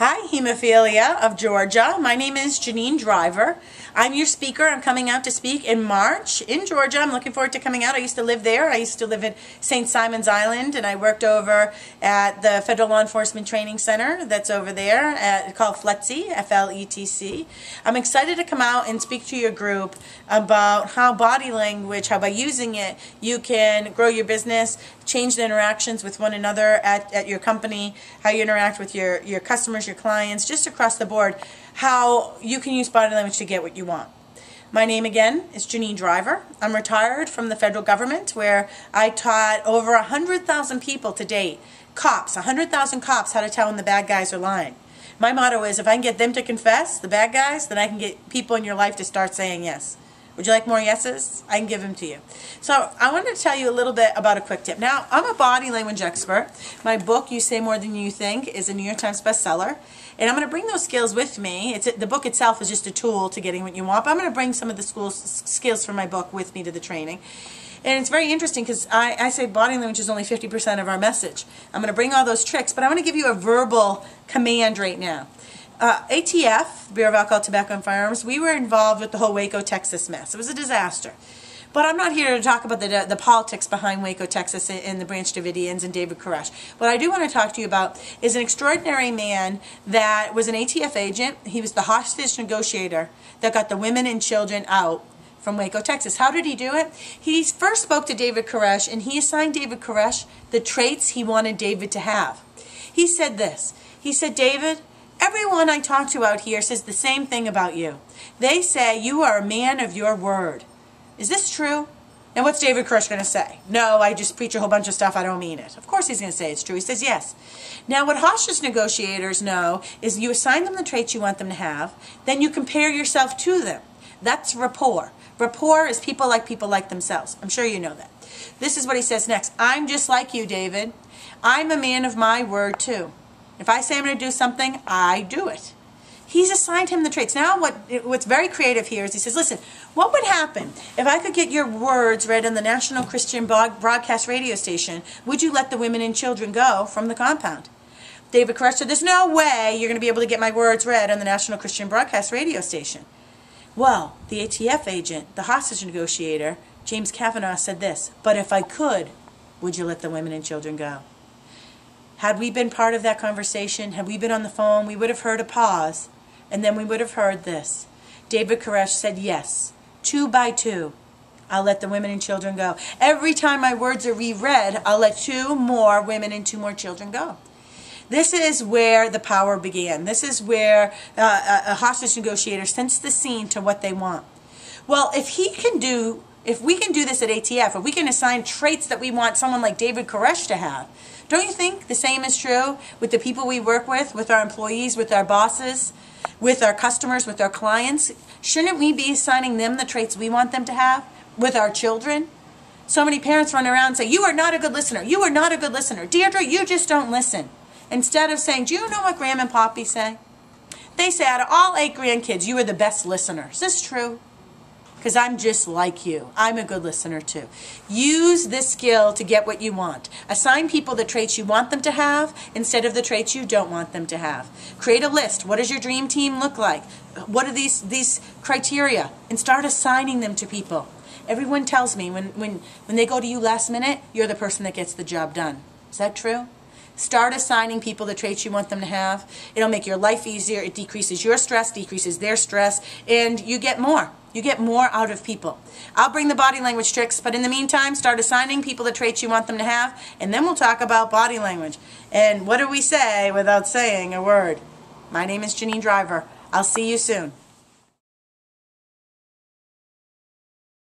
Hi, Hemophilia of Georgia. My name is Janine Driver. I'm your speaker. I'm coming out to speak in March in Georgia. I'm looking forward to coming out. I used to live there. I used to live in St. Simon's Island, and I worked over at the Federal Law Enforcement Training Center that's over there called FLETC, F-L-E-T-C. I'm excited to come out and speak to your group about how body language, how by using it, you can grow your business, change the interactions with one another at your company, how you interact with your customers, your clients, just across the board, how you can use body language to get what you want. My name again is Janine Driver. I'm retired from the federal government where I taught over 100,000 people to date, cops, 100,000 cops, how to tell when the bad guys are lying. My motto is if I can get them to confess, the bad guys, then I can get people in your life to start saying yes. Would you like more yeses? I can give them to you. So I wanted to tell you a little bit about a quick tip. Now, I'm a body language expert. My book, You Say More Than You Think, is a New York Times bestseller. And I'm going to bring those skills with me. The book itself is just a tool to getting what you want, but I'm going to bring some of the skills from my book with me to the training. And it's very interesting because I say body language is only 50% of our message. I'm going to bring all those tricks, but I want to give you a verbal command right now. ATF, Bureau of Alcohol, Tobacco, and Firearms, we were involved with the whole Waco, Texas mess. It was a disaster. But I'm not here to talk about the politics behind Waco, Texas, and the Branch Davidians and David Koresh. What I do want to talk to you about is an extraordinary man that was an ATF agent. He was the hostage negotiator that got the women and children out from Waco, Texas. How did he do it? He first spoke to David Koresh, and he assigned David Koresh the traits he wanted David to have. He said this. He said, David, everyone I talk to out here says the same thing about you. They say you are a man of your word. Is this true? And what's David Koresh going to say? No, I just preach a whole bunch of stuff. I don't mean it. Of course he's going to say it's true. He says yes. Now what hostage negotiators know is you assign them the traits you want them to have, then you compare yourself to them. That's rapport. Rapport is people like themselves. I'm sure you know that. This is what he says next. I'm just like you, David. I'm a man of my word too. If I say I'm going to do something, I do it. He's assigned him the traits. Now what's very creative here is he says, listen, what would happen if I could get your words read on the National Christian Broadcast radio station? Would you let the women and children go from the compound? David Koresh said, there's no way you're going to be able to get my words read on the National Christian Broadcast radio station. Well, the ATF agent, the hostage negotiator, James Kavanaugh, said this, but if I could, would you let the women and children go? Had we been part of that conversation, had we been on the phone, we would have heard a pause, and then we would have heard this. David Koresh said, yes, 2 by 2, I'll let the women and children go. Every time my words are reread, I'll let 2 more women and 2 more children go. This is where the power began. This is where a hostage negotiator sends the scene to what they want. Well, if we can do this at ATF, if we can assign traits that we want someone like David Koresh to have, don't you think the same is true with the people we work with our employees, with our bosses, with our customers, with our clients? Shouldn't we be assigning them the traits we want them to have with our children? So many parents run around and say, you are not a good listener. You are not a good listener. Deirdre, you just don't listen. Instead of saying, do you know what Graham and Poppy say? They say, out of all 8 grandkids, you are the best listener. Is this true? Because I'm just like you. I'm a good listener too. Use this skill to get what you want. Assign people the traits you want them to have instead of the traits you don't want them to have. Create a list. What does your dream team look like? What are these criteria? And start assigning them to people. Everyone tells me when they go to you last minute, you're the person that gets the job done. Is that true? Start assigning people the traits you want them to have. It'll make your life easier. It decreases your stress, decreases their stress, and you get more. You get more out of people. I'll bring the body language tricks, but in the meantime, start assigning people the traits you want them to have, and then we'll talk about body language. And what do we say without saying a word? My name is Janine Driver. I'll see you soon.